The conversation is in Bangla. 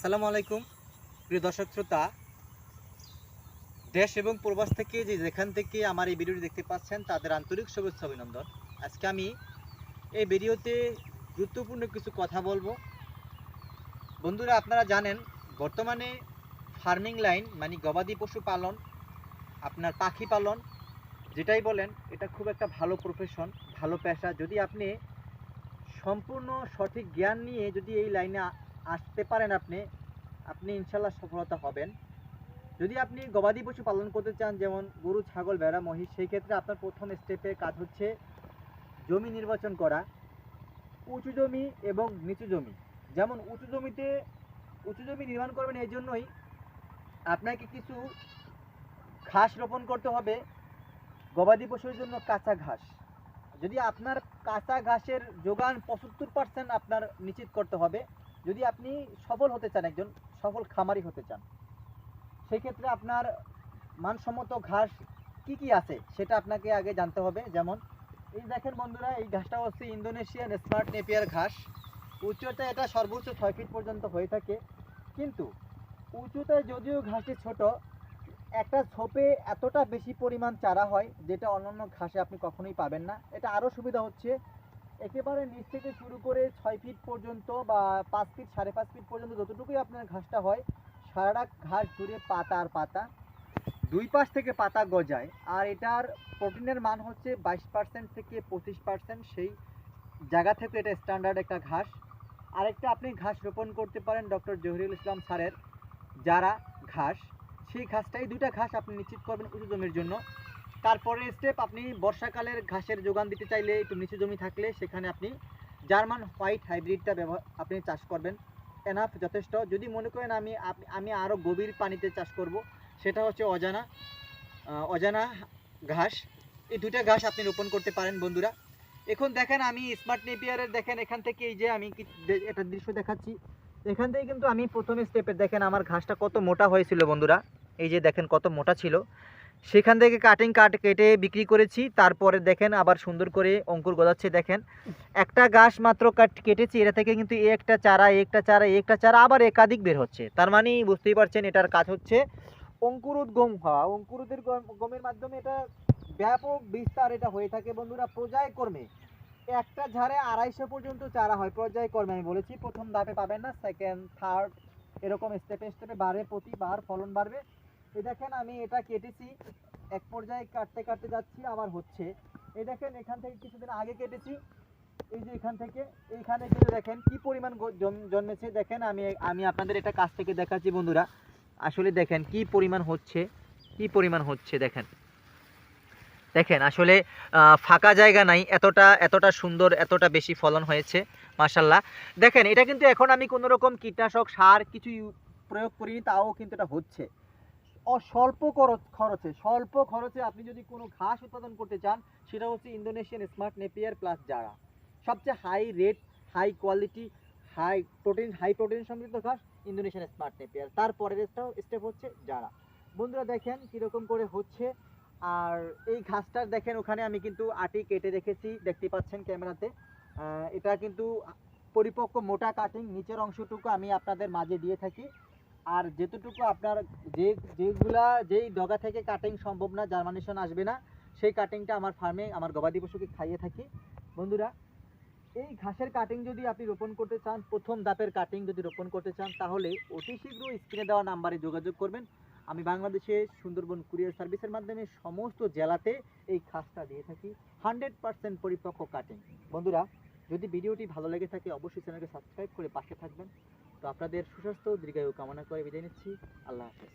আসসালামু আলাইকুম প্রিয় দর্শক শ্রোতা, দেশ এবং প্রবাস থেকে যেখান থেকে আমার এই ভিডিওটি দেখতে পাচ্ছেন তাদের আন্তরিক শুভেচ্ছা অভিনন্দন। আজকে আমি এই ভিডিওতে গুরুত্বপূর্ণ কিছু কথা বলবো। বন্ধুরা, আপনারা জানেন বর্তমানে ফার্মিং লাইন মানে গবাদি পশু পালন, আপনার পাখি পালন যেটাই বলেন, এটা খুব একটা ভালো প্রফেশন, ভালো পেশা। যদি আপনি সম্পূর্ণ সঠিক জ্ঞান নিয়ে যদি এই লাইনে আসতে পারেন, আপনি ইনশাল্লাহ সফলতা হবেন। যদি আপনি গবাদি পশু পালন করতে চান, যেমন গরু, ছাগল, ভেড়া, মহিষ, সেই ক্ষেত্রে আপনার প্রথম স্টেপে কাজ হচ্ছে জমি নির্বাচন করা। উঁচু জমি এবং নিচু জমি। যেমন উঁচু জমি নির্মাণ করবেন, এই জন্যই আপনাকে কিছু ঘাস রোপণ করতে হবে। গবাদি পশুর জন্য কাঁচা ঘাস, যদি আপনার কাঁচা ঘাসের যোগান 75% আপনার নিশ্চিত করতে হবে। যদি আপনি সফল হতে চান, একজন সফল খামারি হতে চান, সেই ক্ষেত্রে আপনার মানসম্মত ঘাস কি কি আছে সেটা আপনাকে আগে জানতে হবে। যেমন এই দেখেন বন্ধুরা, এই ঘাসটা হচ্ছে ইন্দোনেশিয়ান স্মার্ট নেপিয়ার ঘাস। উচ্চতা এটা সর্বোচ্চ 6 ফিট পর্যন্ত হয়ে থাকে। কিন্তু উঁচুতায় যদিও ঘাসটি ছোট, একটা ছোপে এতটা বেশি পরিমাণ চারা হয় যেটা অন্যান্য ঘাসে আপনি কখনোই পাবেন না। এটা আরও সুবিধা হচ্ছে, একেবারে নিচ থেকে শুরু করে 6 ফিট পর্যন্ত বা 5 ফিট 5.5 ফিট পর্যন্ত যতটুকুই আপনার ঘাসটা হয়, সারাটা ঘাস জুড়ে পাতা আর পাতা, দুই পাশ থেকে পাতা গজায়। আর এটার প্রোটিনের মান হচ্ছে 22% থেকে 25%। সেই জায়গা থেকে এটা স্ট্যান্ডার্ড একটা ঘাস। আরেকটা আপনি ঘাস রোপণ করতে পারেন ডক্টর জহিরুল ইসলাম স্যারের যারা ঘাস, সেই ঘাসটাই, দুইটা ঘাস আপনি নিশ্চিত করবেন উঁচু জমির জন্য। তারপরে স্টেপ, আপনি বর্ষাকালের ঘাসের যোগান দিতে চাইলে একটু নিচু জমি থাকলে সেখানে আপনি জার্মান হোয়াইট হাইব্রিডটা আপনি চাষ করবেন। এনাফ, যথেষ্ট। যদি মনে করেন আমি আরও গভীর পানিতে চাষ করব, সেটা হচ্ছে অজানা ঘাস। এই দুইটা ঘাস আপনি রোপণ করতে পারেন বন্ধুরা। এখন দেখেন, আমি স্মার্ট নেপিয়ারের দেখেন এখান থেকে, এই যে আমি একটা দৃশ্য দেখাচ্ছি, এখান থেকে কিন্তু আমি প্রথম স্টেপে দেখেন আমার ঘাসটা কত মোটা হয়েছিল বন্ধুরা। এই যে দেখেন কত মোটা ছিল, সেখান থেকে কেটে বিক্রি করেছি। তারপরে দেখেন আবার সুন্দর করে অঙ্কুর গজাচ্ছে। দেখেন একটা ঘাস মাত্র কেটেছি, এটা থেকে কিন্তু একটা চারা আবার একাধিক বের হচ্ছে। তার মানে বুঝতেই পারছেন এটার কাজ হচ্ছে অঙ্কুরোদ্গম হওয়া। গমের মাধ্যমে এটা ব্যাপক বিস্তার এটা হয়ে থাকে বন্ধুরা। পর্যায়ক্রমে একটা ঝাড়ে 250 পর্যন্ত চারা হয়। পর্যায়ক্রমে আমি বলেছি, প্রথম ধাপে পাবেন না, সেকেন্ড, থার্ড, এরকম স্টেপে স্টেপে বাড়ে, প্রতিবার ফলন বাড়বে। এই দেখেন আমি এটা কেটেছি, এক পর্যায়ে কাটতে কাটতে যাচ্ছি, আবার হচ্ছে। এই দেখেন এখান থেকে কিছুদিন আগে কেটেছি, এই যে এইখানে কিন্তু দেখেন কি পরিমাণ জন্মেছে। দেখেন আমি আপনাদের এটা কাছ থেকে দেখাচ্ছি বন্ধুরা। আসলে দেখেন কি পরিমাণ হচ্ছে দেখেন আসলে ফাঁকা জায়গা নাই, এতটা সুন্দর, এতটা বেশি ফলন হয়েছে মাশাল্লাহ। দেখেন এটা কিন্তু এখন আমি কোনো রকম কীটনাশক সার কিছু প্রয়োগ করিনি, তাও কিন্তু এটা হচ্ছে। স্বল্প খরচে আপনি যদি কোনো ঘাস উৎপাদন করতে চান, সেটা হচ্ছে ইন্দোনেশিয়ান স্মার্ট নেপিয়ার প্লাস জারা। সবচেয়ে high rate, high quality, high protein সমৃদ্ধ ঘাস ইন্দোনেশিয়ান স্মার্ট নেপিয়ার। তারপরের স্টেপ হচ্ছে জারা। বন্ধুরা দেখেন কীরকম করে হচ্ছে। আর এই ঘাসটার দেখেন ওখানে আমি কিন্তু আটি কেটে রেখেছি, দেখতে পাচ্ছেন ক্যামেরাতে। এটা কিন্তু পরিপক্ক মোটা কাটিং, নিচের অংশটুকু আমি আপনাদের মাঝে দিয়ে থাকি। আর যেতটুকু আপনার যেই ডগা থেকে কাটিং সম্ভব না, জার্মানেশন আসবে না, সেই কাটিংটা আমার ফার্মে আমার গবাদি পশুকে খাইয়ে থাকি বন্ধুরা। এই ঘাসের কাটিং যদি আপনি রোপণ করতে চান, প্রথম ধাপের কাটিং যদি রোপণ করতে চান, তাহলে অতি শীঘ্র স্ক্রিনে দেওয়া নাম্বারে যোগাযোগ করবেন। আমি বাংলাদেশে সুন্দরবন কুরিয়ার সার্ভিসের মাধ্যমে সমস্ত জেলাতে এই ঘাসটা দিয়ে থাকি, 100% পরিপক্ক কাটিং। বন্ধুরা, যদি ভিডিওটি ভালো লেগে থাকে অবশ্যই চ্যানেলকে সাবস্ক্রাইব করে পাশে থাকবেন। তো আপনাদের সুস্বাস্থ্য দীর্ঘায়ু কামনা করে বিদায় নিচ্ছি। আল্লাহ হাফেজ।